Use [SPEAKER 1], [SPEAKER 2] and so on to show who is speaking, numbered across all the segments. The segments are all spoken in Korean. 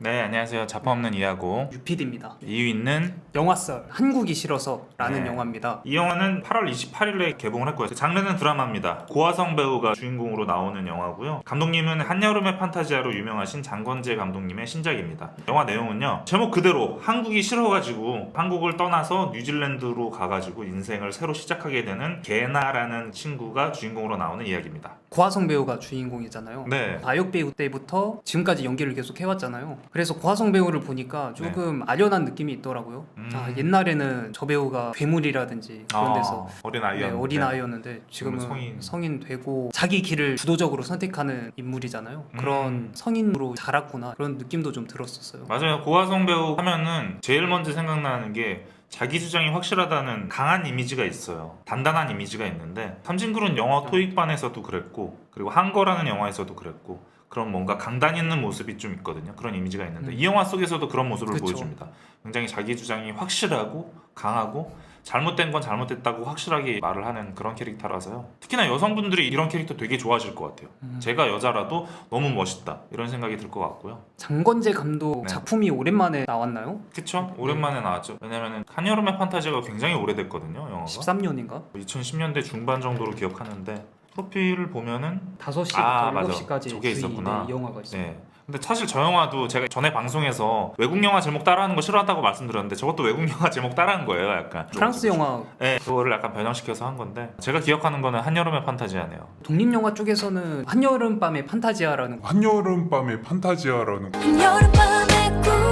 [SPEAKER 1] 네, 안녕하세요. 자파 없는 이야고
[SPEAKER 2] 유피디입니다.
[SPEAKER 1] 이유있는
[SPEAKER 2] 영화썰 한국이 싫어서라는
[SPEAKER 1] 네.
[SPEAKER 2] 영화입니다.
[SPEAKER 1] 이 영화는 8월 28일에 개봉을 했고요. 장르는 드라마입니다. 고화성 배우가 주인공으로 나오는 영화고요. 감독님은 한여름의 판타지아로 유명하신 장건재 감독님의 신작입니다. 영화 내용은요, 제목 그대로 한국이 싫어가지고 한국을 떠나서 뉴질랜드로 가가지고 인생을 새로 시작하게 되는 게나라는 친구가 주인공으로 나오는 이야기입니다.
[SPEAKER 2] 고화성 배우가 주인공이잖아요.
[SPEAKER 1] 네.
[SPEAKER 2] 아역 배우 때부터 지금까지 연기를 계속 해왔잖아요. 그래서 고화성 배우를 보니까 조금 아련한 느낌이 있더라고요. 옛날에는 저 배우가 괴물이라든지 그런 데서
[SPEAKER 1] 어린 아이였는데,
[SPEAKER 2] 어린 아이였는데 지금은 성인 되고 자기 길을 주도적으로 선택하는 인물이잖아요. 그런 성인으로 자랐구나 그런 느낌도 좀 들었었어요.
[SPEAKER 1] 맞아요. 고화성 배우 하면은 제일 먼저 생각나는 게 자기 주장이 확실하다는 강한 이미지가 있어요. 단단한 이미지가 있는데 삼진그룹 영어 토익반에서도 그랬고, 그리고 한거라는 영화에서도 그랬고, 그런 뭔가 강단 있는 모습이 좀 있거든요. 그런 이미지가 있는데 이 영화 속에서도 그런 모습을
[SPEAKER 2] 그쵸.
[SPEAKER 1] 보여줍니다. 굉장히 자기 주장이 확실하고 강하고 잘못된 건 잘못됐다고 확실하게 말을 하는 그런 캐릭터라서요. 특히나 여성분들이 이런 캐릭터 되게 좋아하실 것 같아요. 제가 여자라도 너무 멋있다 이런 생각이 들 것 같고요.
[SPEAKER 2] 장건재 감독
[SPEAKER 1] 네.
[SPEAKER 2] 작품이 오랜만에 나왔나요?
[SPEAKER 1] 그쵸? 오랜만에 나왔죠. 왜냐면은 한여름의 판타지가 굉장히 오래됐거든요. 영화가
[SPEAKER 2] 13년인가?
[SPEAKER 1] 2010년대 중반 정도로 기억하는데 프로필을 보면은
[SPEAKER 2] 5시부터
[SPEAKER 1] 맞아.
[SPEAKER 2] 7시까지
[SPEAKER 1] 저게 있었구나.
[SPEAKER 2] 이 영화가 있어요.
[SPEAKER 1] 네. 근데 사실 저 영화도 제가 전에 방송에서 외국 영화 제목 따라하는 거 싫어한다고 말씀드렸는데 저것도 외국 영화 제목 따라한 거예요. 약간
[SPEAKER 2] 프랑스 영화
[SPEAKER 1] 네, 그거를 약간 변형시켜서 한 건데 제가 기억하는 거는 한여름의 판타지아네요.
[SPEAKER 2] 독립영화 쪽에서는 한여름밤의 판타지아라는
[SPEAKER 3] 한여름밤의 판타지아라는
[SPEAKER 4] 여름밤의 꿈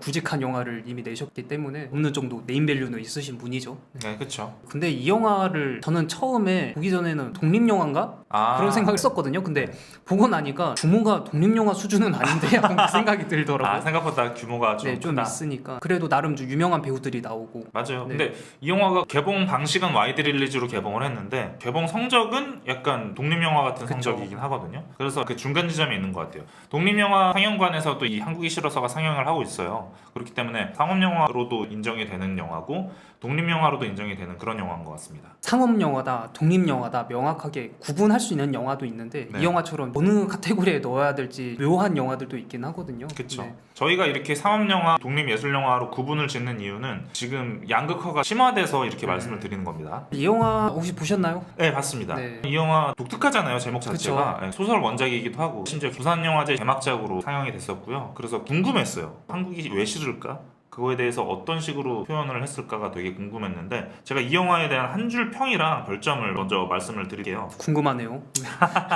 [SPEAKER 2] 구직한 영화를 이미 내셨기 때문에 어느 정도 네임밸류는 있으신 분이죠.
[SPEAKER 1] 네, 그쵸.
[SPEAKER 2] 근데 이 영화를 저는 처음에 보기 전에는 독립영화인가? 그런 생각을 했었거든요. 근데 보고 나니까 규모가 독립영화 수준은 아닌데 약간 그 생각이 들더라고요.
[SPEAKER 1] 생각보다 규모가 좀
[SPEAKER 2] 네, 좀
[SPEAKER 1] 크다.
[SPEAKER 2] 있으니까 그래도 나름 좀 유명한 배우들이 나오고
[SPEAKER 1] 맞아요.
[SPEAKER 2] 네.
[SPEAKER 1] 근데 이 영화가 개봉 방식은 와이드 릴리즈로 개봉을 했는데 개봉 성적은 약간 독립영화 같은
[SPEAKER 2] 그쵸.
[SPEAKER 1] 성적이긴 하거든요. 그래서 그 중간 지점이 있는 것 같아요. 독립영화 상영관에서도 이 한국이 싫어서가 상영을 하고 있어요. 그렇기 때문에 상업영화로도 인정이 되는 영화고 독립영화로도 인정이 되는 그런 영화인 것 같습니다.
[SPEAKER 2] 상업영화다, 독립영화다 명확하게 구분할 수 있는 영화도 있는데
[SPEAKER 1] 네.
[SPEAKER 2] 이 영화처럼 어느 카테고리에 넣어야 될지 묘한 영화들도 있긴 하거든요.
[SPEAKER 1] 그렇죠.
[SPEAKER 2] 네.
[SPEAKER 1] 저희가 이렇게 상업영화, 독립예술영화로 구분을 짓는 이유는 지금 양극화가 심화돼서 이렇게 말씀을 드리는 겁니다.
[SPEAKER 2] 이 영화 혹시 보셨나요?
[SPEAKER 1] 네, 봤습니다.
[SPEAKER 2] 네.
[SPEAKER 1] 이 영화 독특하잖아요, 제목 자체가. 네, 소설 원작이기도 하고 심지어 부산영화제 개막작으로 상영이 됐었고요. 그래서 궁금했어요. 한국이 왜 싫을까? 그거에 대해서 어떤 식으로 표현을 했을까가 되게 궁금했는데 제가 이 영화에 대한 한 줄 평이랑 별점을 먼저 말씀을 드릴게요.
[SPEAKER 2] 궁금하네요.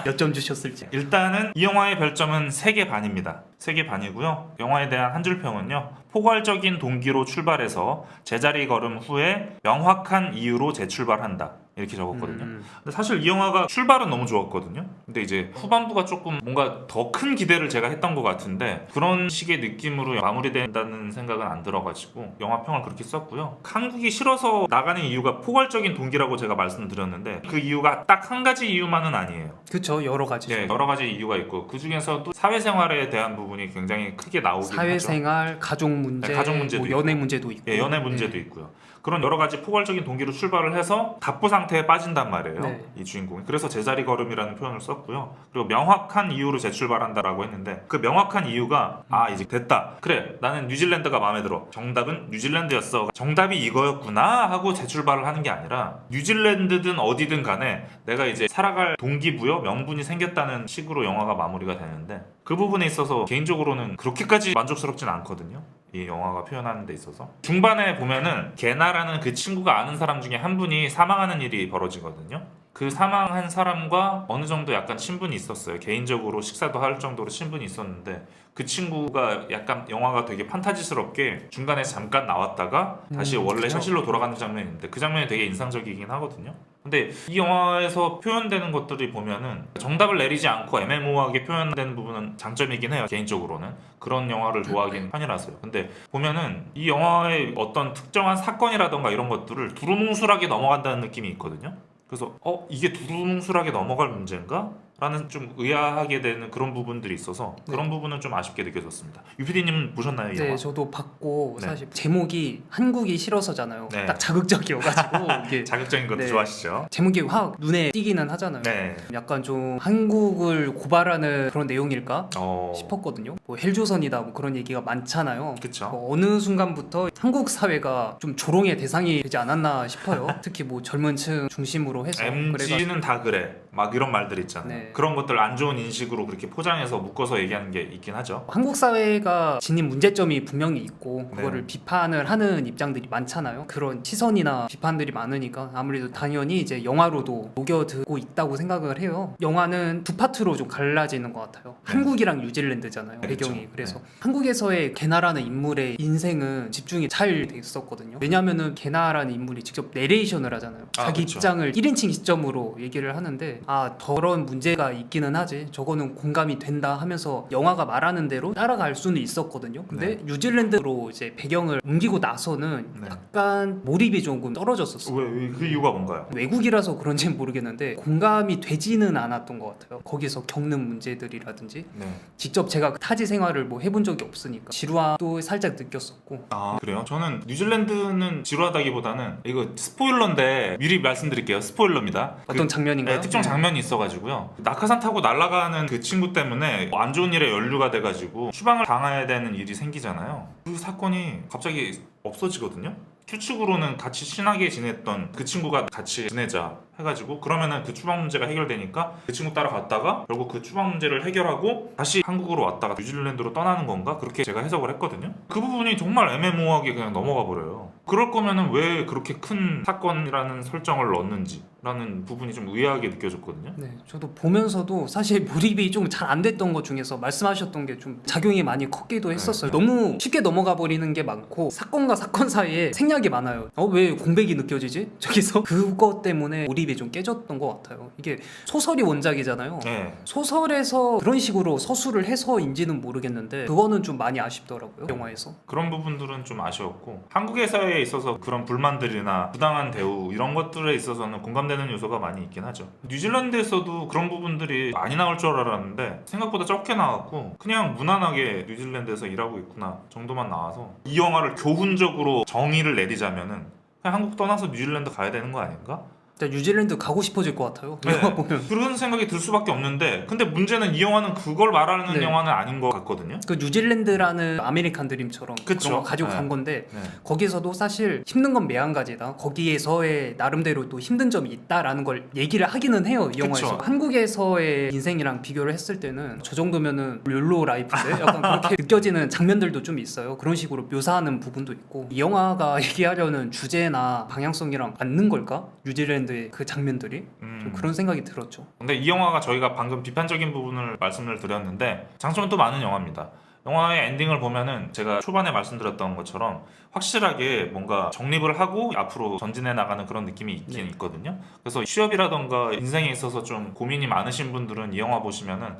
[SPEAKER 2] 몇 점 주셨을지.
[SPEAKER 1] 일단은 이 영화의 별점은 3개 반입니다. 3개 반이고요. 영화에 대한 한 줄 평은요. 포괄적인 동기로 출발해서 제자리 걸음 후에 명확한 이유로 재출발한다. 이렇게 적었거든요. 근데 사실 이 영화가 출발은 너무 좋았거든요. 근데 이제 후반부가 조금 뭔가 더 큰 기대를 제가 했던 것 같은데 그런 식의 느낌으로 마무리된다는 생각은 안 들어가지고 영화평을 그렇게 썼고요. 한국이 싫어서 나가는 이유가 포괄적인 동기라고 제가 말씀드렸는데 그 이유가 딱 한 가지 이유만은 아니에요.
[SPEAKER 2] 그렇죠. 여러 가지.
[SPEAKER 1] 네, 여러 가지 이유가 있고 그 중에서도 사회생활에 대한 부분이 굉장히 크게 나오긴 하죠.
[SPEAKER 2] 사회생활, 가족 문제,
[SPEAKER 1] 네, 가족 문제도
[SPEAKER 2] 뭐 연애
[SPEAKER 1] 있고.
[SPEAKER 2] 문제도 있고.
[SPEAKER 1] 예, 연애 문제도 있고요. 그런 여러 가지 포괄적인 동기로 출발을 해서 답보 상태에 빠진단 말이에요.
[SPEAKER 2] 네.
[SPEAKER 1] 이 주인공이. 그래서 제자리 걸음이라는 표현을 썼고요. 그리고 명확한 이유로 재출발한다라고 했는데 그 명확한 이유가 이제 됐다. 그래, 나는 뉴질랜드가 마음에 들어. 정답은 뉴질랜드였어. 정답이 이거였구나 하고 재출발을 하는 게 아니라 뉴질랜드든 어디든 간에 내가 이제 살아갈 동기부여, 명분이 생겼다는 식으로 영화가 마무리가 되는데 그 부분에 있어서 개인적으로는 그렇게까지 만족스럽진 않거든요. 이 영화가 표현하는 데 있어서 중반에 보면은 게나라는 그 친구가 아는 사람 중에 한 분이 사망하는 일이 벌어지거든요. 그 사망한 사람과 어느 정도 약간 친분이 있었어요. 개인적으로 식사도 할 정도로 친분이 있었는데 그 친구가 약간 영화가 되게 판타지스럽게 중간에 잠깐 나왔다가 다시 원래
[SPEAKER 2] 그래요?
[SPEAKER 1] 현실로 돌아가는 장면이 있는데 그 장면이 되게 인상적이긴 하거든요. 근데 이 영화에서 표현되는 것들이 보면은 정답을 내리지 않고 애매모호하게 표현되는 부분은 장점이긴 해요. 개인적으로는 그런 영화를 좋아하긴 편이라서요. 근데 보면은 이 영화의 어떤 특정한 사건이라던가 이런 것들을 두루뭉술하게 넘어간다는 느낌이 있거든요. 그래서 이게 두루뭉술하게 넘어갈 문제인가? 라는 좀 의아하게 되는 그런 부분들이 있어서 그런 부분은 좀 아쉽게 느껴졌습니다. 유피디님은 보셨나요? 이
[SPEAKER 2] 네,
[SPEAKER 1] 영화?
[SPEAKER 2] 저도 봤고
[SPEAKER 1] 네.
[SPEAKER 2] 사실 제목이 한국이 싫어서잖아요.
[SPEAKER 1] 네.
[SPEAKER 2] 딱 자극적이어가지고 이게
[SPEAKER 1] 자극적인 것도
[SPEAKER 2] 네.
[SPEAKER 1] 좋아하시죠?
[SPEAKER 2] 제목이 확 눈에 띄기는 하잖아요.
[SPEAKER 1] 네.
[SPEAKER 2] 약간 좀 한국을 고발하는 그런 내용일까 싶었거든요. 뭐 헬조선이다 뭐 그런 얘기가 많잖아요.
[SPEAKER 1] 그쵸.
[SPEAKER 2] 뭐 어느 순간부터 한국 사회가 좀 조롱의 대상이 되지 않았나 싶어요. 특히 뭐 젊은 층 중심으로 해서
[SPEAKER 1] MZ는 다 그래 막 이런 말들 있잖아요.
[SPEAKER 2] 네.
[SPEAKER 1] 그런 것들 안 좋은 인식으로 그렇게 포장해서 묶어서 얘기하는 게 있긴 하죠.
[SPEAKER 2] 한국 사회가 지닌 문제점이 분명히 있고 그거를
[SPEAKER 1] 네.
[SPEAKER 2] 비판을 하는 입장들이 많잖아요. 그런 시선이나 비판들이 많으니까 아무래도 당연히 이제 영화로도 녹여들고 있다고 생각을 해요. 영화는 두 파트로 좀 갈라지는 것 같아요.
[SPEAKER 1] 네.
[SPEAKER 2] 한국이랑 뉴질랜드잖아요.
[SPEAKER 1] 네,
[SPEAKER 2] 배경이.
[SPEAKER 1] 그렇죠.
[SPEAKER 2] 그래서
[SPEAKER 1] 네.
[SPEAKER 2] 한국에서의 게나라는 인물의 인생은 집중이 잘 됐었거든요. 왜냐면은 게나라는 인물이 직접 내레이션을 하잖아요. 자기
[SPEAKER 1] 그쵸.
[SPEAKER 2] 입장을 1인칭 시점으로 얘기를 하는데 저런 문제가 있기는 하지. 저거는 공감이 된다 하면서 영화가 말하는 대로 따라갈 수는 있었거든요. 근데 뉴질랜드로 이제 배경을 옮기고 나서는
[SPEAKER 1] 네.
[SPEAKER 2] 약간 몰입이 조금 떨어졌었어요.
[SPEAKER 1] 왜 그 이유가 뭔가요?
[SPEAKER 2] 외국이라서 그런지는 모르겠는데 공감이 되지는 않았던 것 같아요. 거기서 겪는 문제들이라든지
[SPEAKER 1] 네.
[SPEAKER 2] 직접 제가 타지 생활을 뭐 해본 적이 없으니까 지루함도 살짝 느꼈었고.
[SPEAKER 1] 아 그래요? 저는 뉴질랜드는 지루하다기보다는 이거 스포일러인데 미리 말씀드릴게요. 스포일러입니다.
[SPEAKER 2] 어떤 장면인가요?
[SPEAKER 1] 네, 특정 장면이 있어가지고요. 낙하산 타고 날아가는 그 친구 때문에 안 좋은 일에 연루가 돼가지고 추방을 당해야 되는 일이 생기잖아요. 그 사건이 갑자기 없어지거든요. 추측으로는 같이 친하게 지냈던 그 친구가 같이 지내자 해가지고 그러면은 그 추방 문제가 해결되니까 그 친구 따라갔다가 결국 그 추방 문제를 해결하고 다시 한국으로 왔다가 뉴질랜드로 떠나는 건가? 그렇게 제가 해석을 했거든요. 그 부분이 정말 애매모호하게 그냥 넘어가 버려요. 그럴 거면은 왜 그렇게 큰 사건이라는 설정을 넣었는지 라는 부분이 좀 의아하게 느껴졌거든요.
[SPEAKER 2] 네, 저도 보면서도 사실 몰입이 좀 잘 안 됐던 것 중에서 말씀하셨던 게 좀 작용이 많이 컸기도 했었어요. 너무 쉽게 넘어가 버리는 게 많고 사건과 사건 사이에 생략이 많아요. 왜 공백이 느껴지지? 저기서 그것 때문에 몰입이 좀 깨졌던 것 같아요. 이게 소설이 원작이잖아요.
[SPEAKER 1] 네.
[SPEAKER 2] 소설에서 그런 식으로 서술을 해서인지는 모르겠는데 그거는 좀 많이 아쉽더라고요. 영화에서.
[SPEAKER 1] 그런 부분들은 좀 아쉬웠고 한국의 사회에 있어서 그런 불만들이나 부당한 대우 이런 것들에 있어서는 공감되는 요소가 많이 있긴 하죠. 뉴질랜드에서도 그런 부분들이 많이 나올 줄 알았는데 생각보다 적게 나왔고 그냥 무난하게 뉴질랜드에서 일하고 있구나 정도만 나와서 이 영화를 교훈적으로 정의를 내리자면은 그냥 한국 떠나서 뉴질랜드 가야 되는 거 아닌가?
[SPEAKER 2] 진짜 뉴질랜드 가고 싶어질 것 같아요.
[SPEAKER 1] 네.
[SPEAKER 2] 영화 보면.
[SPEAKER 1] 그런 생각이 들 수밖에 없는데 근데 문제는 이 영화는 그걸 말하는
[SPEAKER 2] 네.
[SPEAKER 1] 영화는 아닌 것 같거든요.
[SPEAKER 2] 그 뉴질랜드라는 아메리칸 드림처럼
[SPEAKER 1] 그쵸.
[SPEAKER 2] 그런 거 가지고
[SPEAKER 1] 네.
[SPEAKER 2] 간 건데
[SPEAKER 1] 네.
[SPEAKER 2] 거기서도 사실 힘든 건 매한가지다. 거기에서의 나름대로 또 힘든 점이 있다라는 걸 얘기를 하기는 해요. 이 영화에서.
[SPEAKER 1] 그쵸.
[SPEAKER 2] 한국에서의 인생이랑 비교를 했을 때는 저 정도면은 욜로 라이프인데 약간 그렇게 느껴지는 장면들도 좀 있어요. 그런 식으로 묘사하는 부분도 있고 이 영화가 얘기하려는 주제나 방향성이랑 맞는 걸까? 뉴질랜드의 그 장면들이 좀 그런 생각이 들었죠.
[SPEAKER 1] 근데 이 영화가 저희가 방금 비판적인 부분을 말씀을 드렸는데 장점은 또 많은 영화입니다. 영화의 엔딩을 보면은 제가 초반에 말씀드렸던 것처럼 확실하게 뭔가 정립을 하고 앞으로 전진해 나가는 그런 느낌이 있긴
[SPEAKER 2] 네.
[SPEAKER 1] 있거든요. 그래서 취업이라던가 인생에 있어서 좀 고민이 많으신 분들은 이 영화 보시면은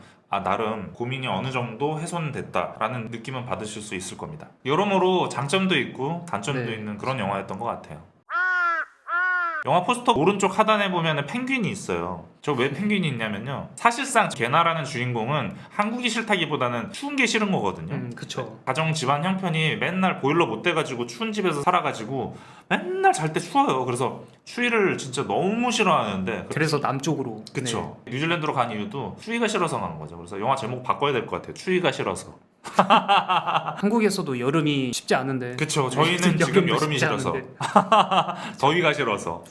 [SPEAKER 1] 나름 고민이 어느 정도 해소됐다라는 느낌은 받으실 수 있을 겁니다. 여러모로 장점도 있고 단점도
[SPEAKER 2] 네.
[SPEAKER 1] 있는 그런 영화였던 것 같아요. 영화 포스터 오른쪽 하단에 보면 펭귄이 있어요. 저 왜 펭귄이 있냐면요. 사실상 게나라는 주인공은 한국이 싫다기보다는 추운 게 싫은 거거든요.
[SPEAKER 2] 그쵸.
[SPEAKER 1] 가정 집안 형편이 맨날 보일러 못 돼가지고 추운 집에서 살아가지고 맨날 잘 때 추워요. 그래서 추위를 진짜 너무 싫어하는데
[SPEAKER 2] 그래서 남쪽으로.
[SPEAKER 1] 그쵸. 뉴질랜드로 간 이유도 추위가 싫어서 간 거죠. 그래서 영화 제목 바꿔야 될 것 같아요. 추위가 싫어서.
[SPEAKER 2] 한국에서도 여름이 쉽지 않은데.
[SPEAKER 1] 그쵸. 저희는 지금
[SPEAKER 2] 여름도
[SPEAKER 1] 여름이
[SPEAKER 2] 쉽지
[SPEAKER 1] 싫어서.
[SPEAKER 2] 않은데.
[SPEAKER 1] 더위가 싫어서.